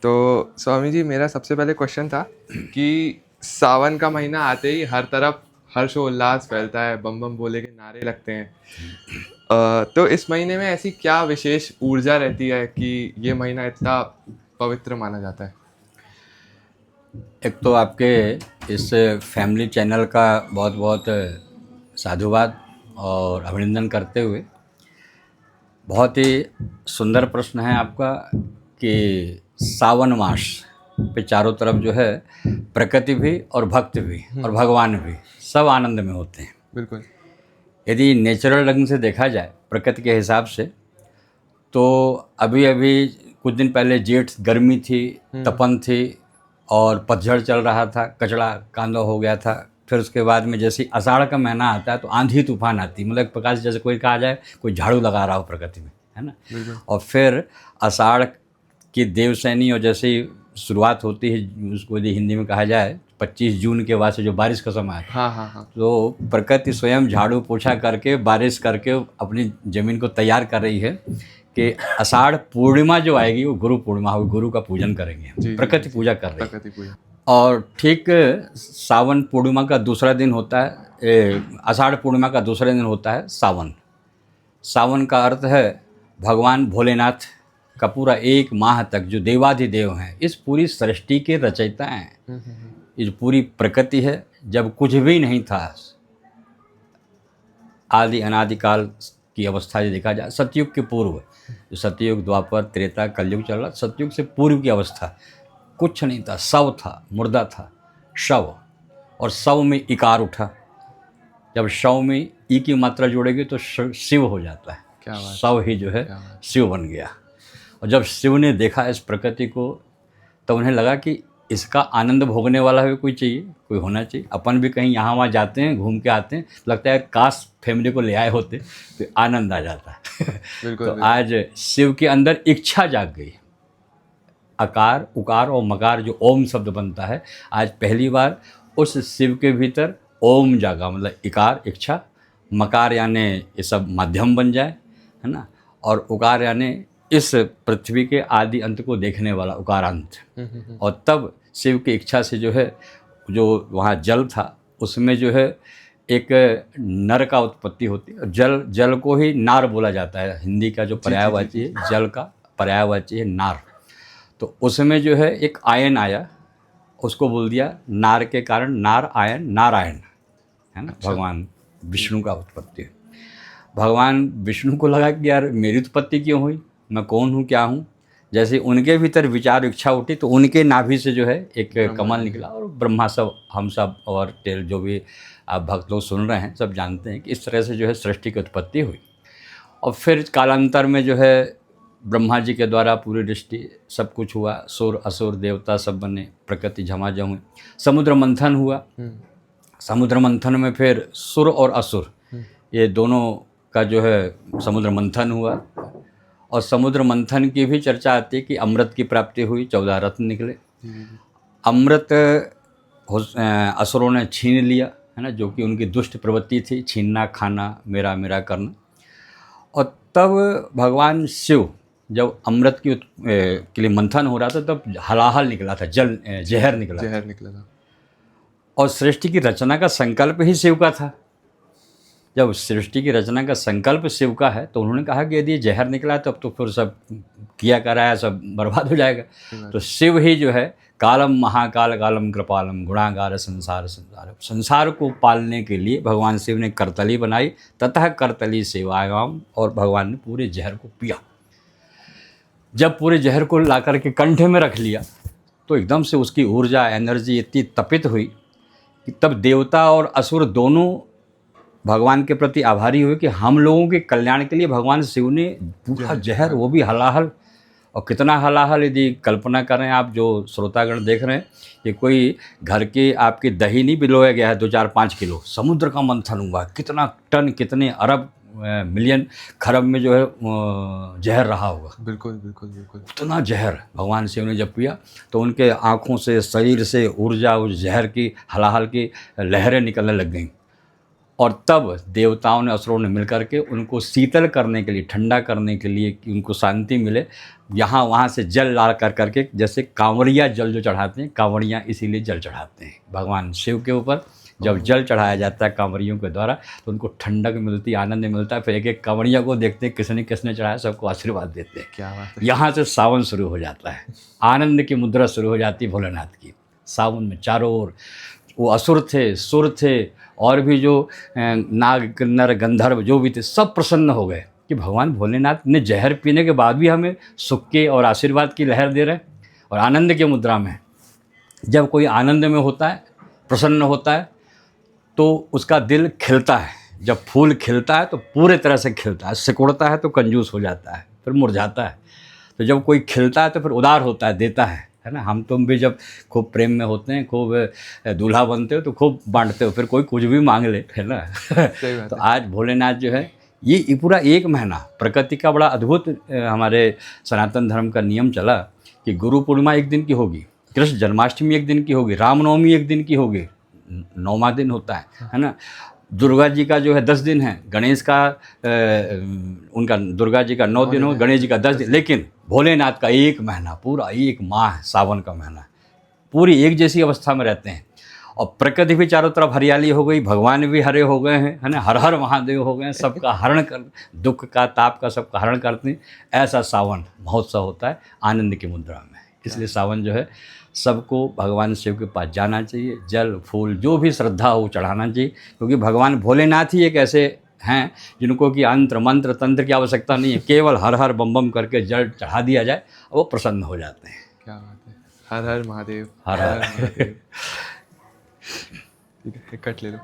तो स्वामी जी, मेरा सबसे पहले क्वेश्चन था कि सावन का महीना आते ही हर तरफ हर्षोल्लास फैलता है, बम बम बोले के नारे लगते हैं। तो इस महीने में ऐसी क्या विशेष ऊर्जा रहती है कि ये महीना इतना पवित्र माना जाता है? एक तो आपके इस फैमिली चैनल का बहुत बहुत साधुवाद और अभिनंदन करते हुए, बहुत ही सुंदर प्रश्न है आपका कि सावन मास पे चारों तरफ जो है प्रकृति भी और भक्त भी और भगवान भी सब आनंद में होते हैं। बिल्कुल। यदि नेचुरल ढंग से देखा जाए प्रकृति के हिसाब से, तो अभी अभी कुछ दिन पहले जेठ गर्मी थी, तपन थी और पतझड़ चल रहा था, कचड़ा कांदा हो गया था। फिर उसके बाद में जैसे आषाढ़ का महीना आता है तो आंधी तूफान आती, मतलब एक प्रकार से जैसे कोई कहा जाए कोई झाड़ू लगा रहा हो प्रकृति में, है ना। और फिर आषाढ़ की देवसैनी और जैसे ही शुरुआत होती है, उसको यदि हिंदी में कहा जाए 25 जून के बाद से जो बारिश का समय आता है, हाँ हाँ हाँ। तो प्रकृति स्वयं झाड़ू पोछा करके बारिश करके अपनी ज़मीन को तैयार कर रही है कि आषाढ़ पूर्णिमा जो आएगी वो गुरु पूर्णिमा होगी, गुरु का पूजन करेंगे हम, प्रकृति पूजा कर रही है। प्रकृति पूजा। और ठीक सावन पूर्णिमा का दूसरा दिन होता है, आषाढ़ पूर्णिमा का दूसरा दिन होता है सावन। सावन का अर्थ है भगवान भोलेनाथ का पूरा एक माह तक जो देवाधिदेव हैं, इस पूरी सृष्टि के रचयिता हैं। ये जो पूरी प्रकृति है, जब कुछ भी नहीं था, आदि अनादिकाल की अवस्था जो देखा जाए, सतयुग के पूर्व, जो सतयुग द्वापर त्रेता कलयुग चल रहा, सतयुग से पूर्व की अवस्था कुछ नहीं था, शव था, मुर्दा था, शव। और शव में इकार उठा, जब शव में ई की मात्रा जोड़ेगी तो शिव हो जाता है। क्या बात, शव ही जो है शिव बन गया। और जब शिव ने देखा इस प्रकृति को, तो उन्हें लगा कि इसका आनंद भोगने वाला भी कोई चाहिए, कोई होना चाहिए। अपन भी कहीं यहाँ वहाँ जाते हैं, घूम के आते हैं, लगता है काश फैमिली को ले आए होते तो आनंद आ जाता है। बिल्कुल। तो आज शिव के अंदर इच्छा जाग गई। अकार, उकार और मकार जो ओम शब्द बनता है, आज पहली बार उस शिव के भीतर ओम जागा, मतलब इकार इच्छा, मकार यानी ये सब माध्यम बन जाए, है ना, और उकार यानी इस पृथ्वी के आदि अंत को देखने वाला उकारांत। और तब शिव की इच्छा से जो है, जो वहाँ जल था उसमें जो है एक नर का उत्पत्ति होती है। जल को ही नार बोला जाता है, हिंदी का जो पर्यायवाची है, जल का पर्यायवाची है नार। तो उसमें जो है एक आयन आया, उसको बोल दिया नार के कारण नार आयन नारायण, है ना। अच्छा। भगवान विष्णु का उत्पत्ति है। भगवान विष्णु को लगा कि यार मेरी उत्पत्ति क्यों हुई, मैं कौन हूँ, क्या हूँ। जैसे उनके भीतर विचार इच्छा उठी तो उनके नाभि से जो है एक कमल निकला, और ब्रह्मा सब, हम सब और जो भी आप भक्त लोग सुन रहे हैं सब जानते हैं कि इस तरह से जो है सृष्टि की उत्पत्ति हुई। और फिर कालांतर में जो है ब्रह्मा जी के द्वारा पूरी दृष्टि सब कुछ हुआ, सुर असुर देवता सब बने, प्रकृति झमाझम हुई, समुद्र मंथन हुआ। समुद्र मंथन में फिर सुर और असुर ये दोनों का जो है समुद्र मंथन हुआ। और समुद्र मंथन की भी चर्चा आती है कि अमृत की प्राप्ति हुई, 14 रत्न निकले। अमृत असुरों ने छीन लिया, है ना, जो कि उनकी दुष्ट प्रवृत्ति थी, छीनना, खाना, मेरा मेरा करना। और तब भगवान शिव जब अमृत के लिए मंथन हो रहा था, तब हलाहल निकला था, जहर निकला था। और सृष्टि की रचना का संकल्प ही शिव का था। जब सृष्टि की रचना का संकल्प शिव का है, तो उन्होंने कहा कि यदि ये जहर निकला तब तो फिर सब किया कराया सब बर्बाद हो जाएगा। तो शिव ही जो है कालम महाकाल कालम कृपालम गुणागार संसार संसार को पालने के लिए भगवान शिव ने करतली बनाई, ततः करतली सेवायाम, और भगवान ने पूरे जहर को पिया। जब पूरे जहर को ला करके कंठे में रख लिया, तो एकदम से उसकी ऊर्जा, एनर्जी इतनी तपित हुई कि तब देवता और असुर दोनों भगवान के प्रति आभारी हुए कि हम लोगों के कल्याण के लिए भगवान शिव ने पूरा जहर, वो भी हलाहल। और कितना हलाहल, यदि कल्पना करें आप, जो श्रोतागण देख रहे हैं, कि कोई घर के आपके दही नहीं बिलोया गया है 2-4-5 किलो, समुद्र का मंथन हुआ, कितना टन, कितने अरब मिलियन खरब में जो है जहर रहा होगा। बिल्कुल बिल्कुल बिल्कुल। उतना जहर भगवान शिव ने जब पिया, तो उनके आँखों से, शरीर से ऊर्जा, उस जहर की, हलाहल की लहरें निकलने लग गईं। और तब देवताओं ने असुरों ने मिलकर के उनको शीतल करने के लिए, ठंडा करने के लिए, कि उनको शांति मिले, यहाँ वहाँ से जल ला कर करके, जैसे कांवड़िया जल जो चढ़ाते हैं, कांवड़ियाँ इसीलिए जल चढ़ाते हैं भगवान शिव के ऊपर। जब जल चढ़ाया जाता है कांवड़ियों के द्वारा तो उनको ठंडक मिलती है, आनंद मिलता है। फिर एक एक कांवड़िया को देखते हैं किसने किसने चढ़ाया, सबको आशीर्वाद देते हैं। क्या बात है। यहाँ से सावन शुरू हो जाता है, आनंद की मुद्रा शुरू हो जाती है भोलेनाथ की। सावन में चारों ओर वो असुर थे, सुर थे, और भी जो नाग किन्नर गंधर्व जो भी थे, सब प्रसन्न हो गए कि भगवान भोलेनाथ ने जहर पीने के बाद भी हमें सुख के और आशीर्वाद की लहर दे रहे हैं। और आनंद की मुद्रा में जब कोई आनंद में होता है, प्रसन्न होता है, तो उसका दिल खिलता है। जब फूल खिलता है तो पूरे तरह से खिलता है, सिकुड़ता है तो कंजूस हो जाता है, फिर मुरझाता है। तो जब कोई खिलता है तो फिर उदार होता है, देता है ना। हम तुम भी जब खूब प्रेम में होते हैं, खूब दूल्हा बनते हो तो खूब बांटते हो, फिर कोई कुछ भी मांग ले, है ना। सही बात तो है। आज भोलेनाथ जो है, ये पूरा एक महीना प्रकृति का बड़ा अद्भुत हमारे सनातन धर्म का नियम चला कि गुरु पूर्णिमा एक दिन की होगी, कृष्ण जन्माष्टमी एक दिन की होगी, रामनवमी एक दिन की होगी, 9वां दिन होता है ना। दुर्गा जी का जो है 10 दिन है, गणेश का उनका दुर्गा जी का 9 दिन हो, गणेश जी का 10 दिन, लेकिन भोलेनाथ का एक महीना, पूरा एक माह है, सावन का महीना, पूरी एक जैसी अवस्था में रहते हैं। और प्रकृति भी चारों तरफ हरियाली हो गई, भगवान भी हरे हो गए हैं, है ना, हर हर महादेव हो गए हैं, सबका हरण कर, दुख का ताप का सबका हरण करते हैं। ऐसा सावन महोत्सव होता है आनंद की मुद्रा में। इसलिए सावन जो है सबको भगवान शिव के पास जाना चाहिए, जल फूल जो भी श्रद्धा हो चढ़ाना चाहिए, क्योंकि भगवान भोलेनाथ ही एक ऐसे हैं जिनको कि अंत्र मंत्र तंत्र की आवश्यकता नहीं है, केवल हर हर बम बम करके जल चढ़ा दिया जाए और वो प्रसन्न हो जाते हैं। क्या बात है। हर हर महादेव, हर हर महादेव। ठीक है, कट ले लो।